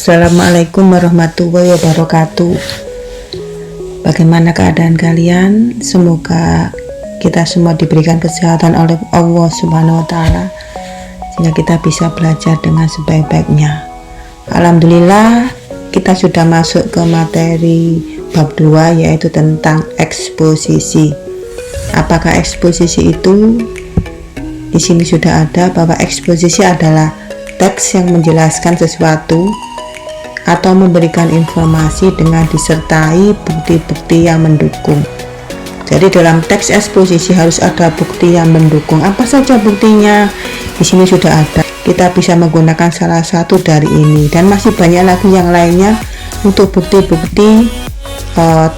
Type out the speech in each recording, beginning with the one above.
Assalamualaikum warahmatullahi wabarakatuh. Bagaimana keadaan kalian? Semoga kita semua diberikan kesehatan oleh Allah Subhanahu wa Ta'ala, sehingga kita bisa belajar dengan sebaik-baiknya. Alhamdulillah, kita sudah masuk ke materi bab 2, yaitu tentang eksposisi. Apakah eksposisi itu? Di sini sudah ada bahwa eksposisi adalah teks yang menjelaskan sesuatu atau memberikan informasi dengan disertai bukti-bukti yang mendukung. Jadi dalam teks eksposisi harus ada bukti yang mendukung. Apa saja buktinya? Di sini sudah ada. Kita bisa menggunakan salah satu dari ini, dan masih banyak lagi yang lainnya untuk bukti-bukti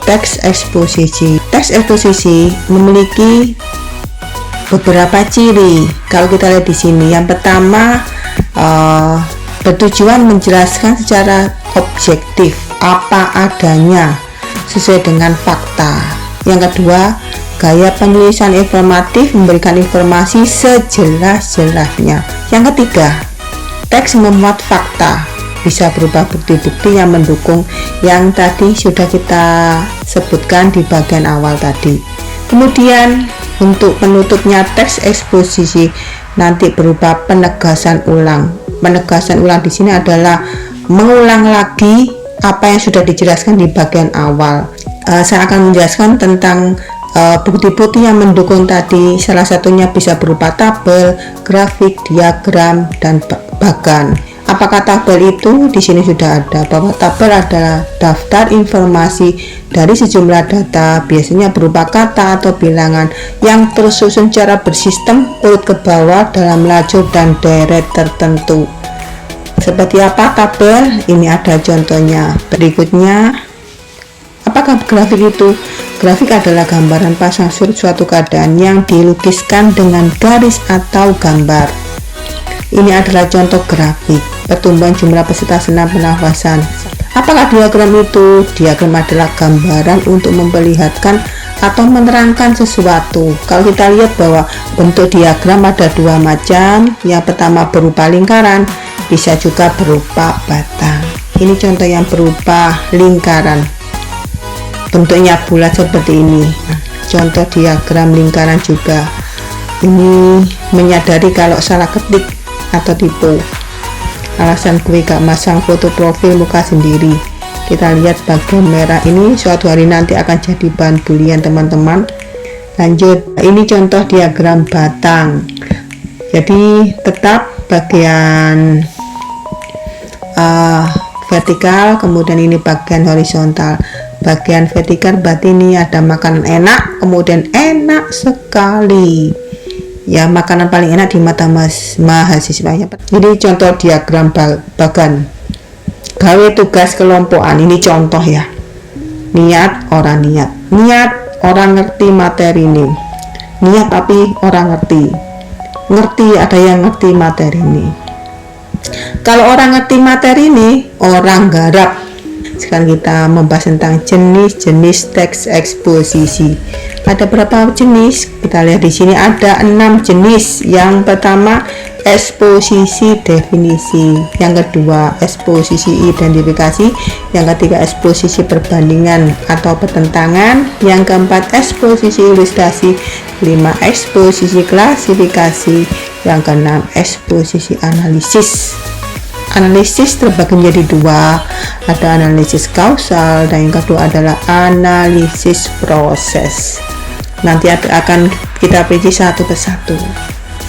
teks eksposisi. Teks eksposisi memiliki beberapa ciri. Kalau kita lihat di sini, yang pertama bertujuan menjelaskan secara objektif apa adanya sesuai dengan fakta. Yang kedua, gaya penulisan informatif, memberikan informasi sejelas-jelasnya. Yang ketiga, teks memuat fakta, bisa berupa bukti-bukti yang mendukung yang tadi sudah kita sebutkan di bagian awal tadi. Kemudian untuk penutupnya teks eksposisi nanti berupa penegasan ulang. Penegasan ulang di sini adalah mengulang lagi apa yang sudah dijelaskan di bagian awal. Saya akan menjelaskan tentang bukti-bukti yang mendukung tadi. Salah satunya bisa berupa tabel, grafik, diagram, dan bagan. Apakah tabel itu? Di sini sudah ada bahwa tabel adalah daftar informasi dari sejumlah data, biasanya berupa kata atau bilangan yang tersusun secara bersistem urut ke bawah dalam lajur dan deret tertentu. Seperti apa tabel? Ini ada contohnya. Berikutnya, apakah grafik itu? Grafik adalah gambaran pasang surut suatu keadaan yang dilukiskan dengan garis atau gambar. Ini adalah contoh grafik pertumbuhan jumlah peserta senam pernafasan. Apakah diagram itu? Diagram adalah gambaran untuk memperlihatkan atau menerangkan sesuatu. Kalau kita lihat bahwa bentuk diagram ada dua macam. Yang pertama berupa lingkaran, bisa juga berupa batang. Ini contoh yang berupa lingkaran, bentuknya bulat seperti ini. Contoh diagram lingkaran juga. Ini menyadari kalau salah ketik atau tipu. Alasan gue gak masang foto profil muka sendiri. Kita lihat bagian merah ini suatu hari nanti akan jadi bahan bulian teman-teman. Lanjut, ini contoh diagram batang. Jadi tetap bagian vertikal, kemudian ini bagian horizontal. Bagian vertikal berarti ini ada makanan enak, kemudian enak sekali. Ya, makanan paling enak di mata mahasiswa ya. Ini contoh diagram bagan. Gawe tugas kelompokan, ini contoh ya. Niat orang ngerti materi ini. Niat tapi orang ngerti ada yang ngerti materi ini. Kalau orang ngerti materi ini, orang garap. Sekarang kita membahas tentang jenis-jenis teks eksposisi. Ada berapa jenis? Kita lihat di sini ada 6 jenis. Yang pertama, eksposisi definisi. Yang kedua, eksposisi identifikasi. Yang ketiga, eksposisi perbandingan atau pertentangan. Yang keempat, eksposisi ilustrasi. 5, eksposisi klasifikasi. Yang keenam, eksposisi analisis. Analisis terbagi menjadi dua, ada analisis kausal dan yang kedua adalah analisis proses. Nanti akan kita pelajari satu persatu.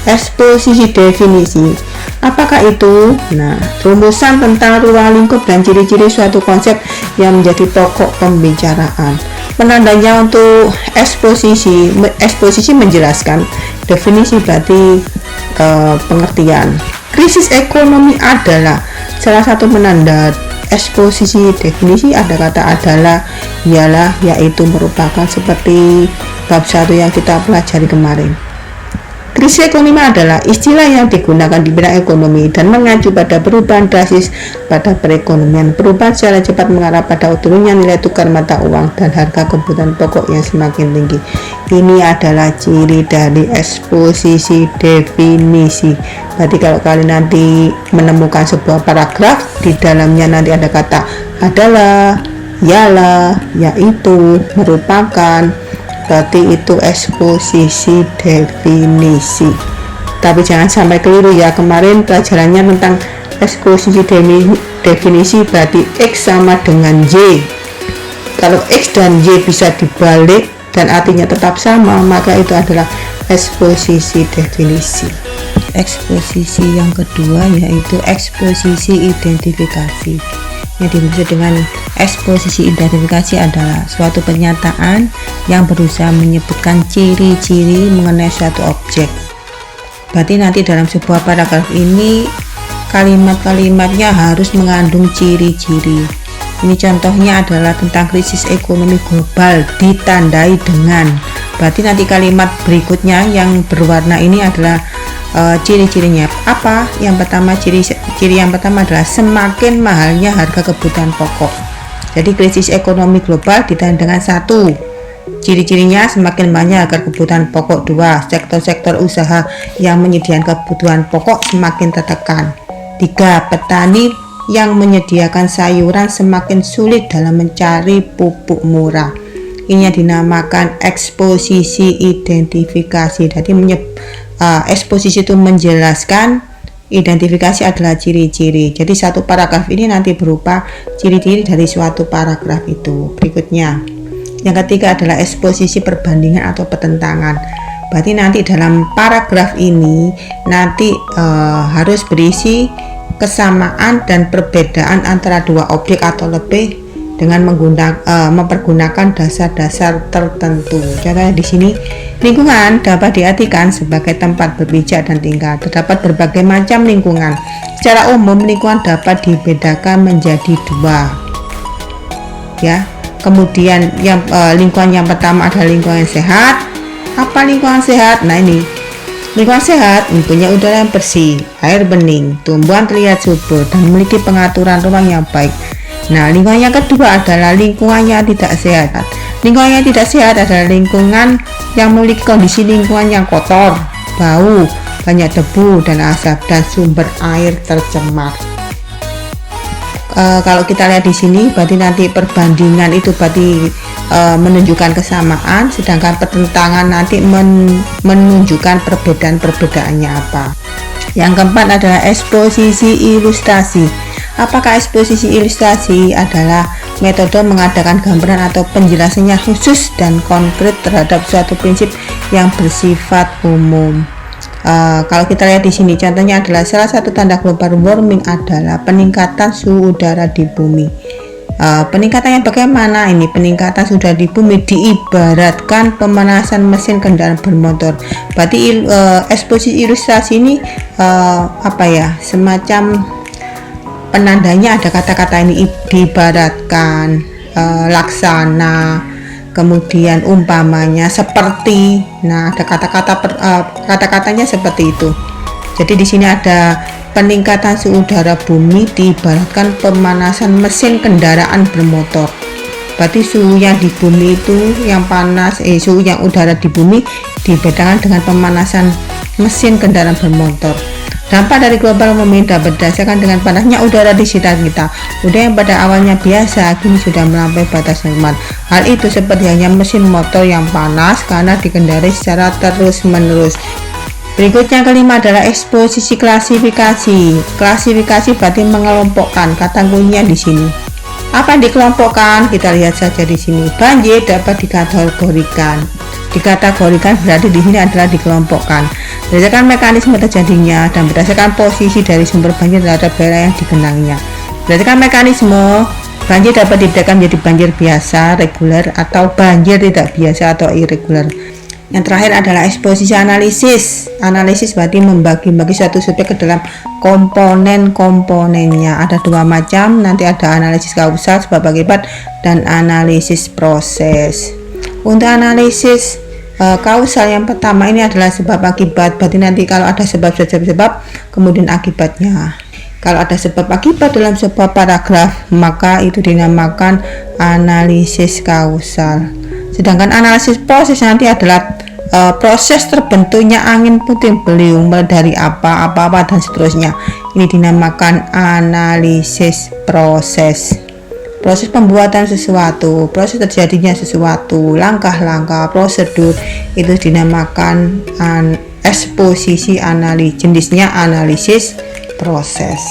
Eksposisi definisi, apakah itu? Nah, rumusan tentang ruang lingkup dan ciri-ciri suatu konsep yang menjadi pokok pembicaraan. Penandanya untuk eksposisi menjelaskan, definisi berarti pengertian. Krisis ekonomi adalah salah satu penanda eksposisi. Definisi ada kata adalah, ialah, yaitu, merupakan, seperti bab 1 yang kita pelajari kemarin. Krisis ekonomi adalah istilah yang digunakan di bidang ekonomi dan mengacu pada perubahan drastis pada perekonomian. Perubahan secara cepat mengarah pada turunnya nilai tukar mata uang dan harga kebutuhan pokok yang semakin tinggi. Ini adalah ciri dari eksposisi definisi. Berarti kalau kalian nanti menemukan sebuah paragraf, di dalamnya nanti ada kata adalah, ialah, yaitu, merupakan, berarti itu eksposisi definisi. Tapi jangan sampai keliru ya, kemarin pelajarannya tentang eksposisi definisi berarti X sama dengan Y. Kalau X dan Y bisa dibalik dan artinya tetap sama, maka itu adalah eksposisi definisi. Eksposisi yang kedua yaitu eksposisi identifikasi. Yang dimaksud dengan eksposisi identifikasi adalah suatu pernyataan yang berusaha menyebutkan ciri-ciri mengenai suatu objek. Berarti nanti dalam sebuah paragraf ini kalimat-kalimatnya harus mengandung ciri-ciri. Ini contohnya adalah tentang krisis ekonomi global ditandai dengan. Berarti nanti kalimat berikutnya yang berwarna ini adalah ciri-cirinya apa? Yang pertama, ciri yang pertama adalah semakin mahalnya harga kebutuhan pokok. Jadi krisis ekonomi global ditandai dengan 1, ciri-cirinya semakin mahalnya harga kebutuhan pokok. 2, sektor-sektor usaha yang menyediakan kebutuhan pokok semakin tertekan. 3, petani yang menyediakan sayuran semakin sulit dalam mencari pupuk murah. Ini yang dinamakan eksposisi identifikasi. Jadi eksposisi itu menjelaskan, identifikasi adalah ciri-ciri. Jadi satu paragraf ini nanti berupa ciri-ciri dari suatu paragraf itu. Berikutnya, yang ketiga adalah eksposisi perbandingan atau pertentangan. Berarti nanti dalam paragraf ini nanti harus berisi kesamaan dan perbedaan antara dua objek atau lebih dengan mempergunakan dasar-dasar tertentu. Contohnya di sini, lingkungan dapat diartikan sebagai tempat berpijak dan tinggal. Terdapat berbagai macam lingkungan. Secara umum, lingkungan dapat dibedakan menjadi 2. Ya. Kemudian lingkungan yang pertama adalah lingkungan yang sehat. Apa lingkungan sehat? Nah ini, lingkungan sehat mempunyai udara yang bersih, air bening, tumbuhan terlihat subur, dan memiliki pengaturan ruang yang baik. Nah, lingkungan yang kedua adalah lingkungan yang tidak sehat. Lingkungan yang tidak sehat adalah lingkungan yang memiliki kondisi lingkungan yang kotor, bau, banyak debu dan asap, dan sumber air tercemar. Kalau kita lihat di sini, berarti nanti perbandingan itu berarti menunjukkan kesamaan, sedangkan pertentangan nanti menunjukkan perbedaan-perbedaannya apa. Yang keempat adalah eksposisi ilustrasi. Apakah eksposisi ilustrasi? Adalah metode mengadakan gambaran atau penjelasannya khusus dan konkret terhadap suatu prinsip yang bersifat umum. Kalau kita lihat di sini, contohnya adalah salah satu tanda global warming adalah peningkatan suhu udara di bumi. Peningkatannya bagaimana? Ini peningkatan suhu udara di bumi diibaratkan pemanasan mesin kendaraan bermotor. Berarti eksposisi ilustrasi ini semacam penandanya ada kata-kata ini, diibaratkan, laksana, kemudian umpamanya, seperti. Nah, ada kata-katanya seperti itu. Jadi di sini ada peningkatan suhu udara bumi diibaratkan pemanasan mesin kendaraan bermotor. Berarti suhu yang di bumi itu yang panas, suhu yang udara di bumi dibedakan dengan pemanasan mesin kendaraan bermotor. Dampak dari global warming dapat dirasakan dengan panasnya udara di sekitar kita. Udara yang pada awalnya biasa kini sudah melampaui batas normal. Hal itu seperti hanya mesin motor yang panas karena dikendarai secara terus-menerus. Berikutnya kelima adalah eksposisi klasifikasi. Klasifikasi berarti mengelompokkan. Kata kuncinya di sini. Apa yang dikelompokkan? Kita lihat saja di sini. Banjir dapat dikategorikan. Dikategorikan berarti di sini adalah dikelompokkan berdasarkan mekanisme terjadinya dan berdasarkan posisi dari sumber banjir terhadap daerah yang digenanginya. Berdasarkan mekanisme, banjir dapat dibedakan menjadi banjir biasa, reguler, atau banjir tidak biasa atau irregular. Yang terakhir adalah eksposisi analisis. Analisis berarti membagi-bagi suatu subjek ke dalam komponen-komponennya. Ada 2 macam, nanti ada analisis kausal sebab akibat dan analisis proses. Untuk analisis Kausal yang pertama ini adalah sebab akibat, berarti nanti kalau ada sebab kemudian akibatnya. Kalau ada sebab akibat dalam sebuah paragraf, maka itu dinamakan analisis kausal. Sedangkan analisis proses nanti adalah proses terbentuknya angin puting beliung dari apa dan seterusnya. Ini dinamakan analisis proses. Proses pembuatan sesuatu, proses terjadinya sesuatu, langkah-langkah, prosedur, itu dinamakan eksposisi analisis. Jenisnya analisis proses.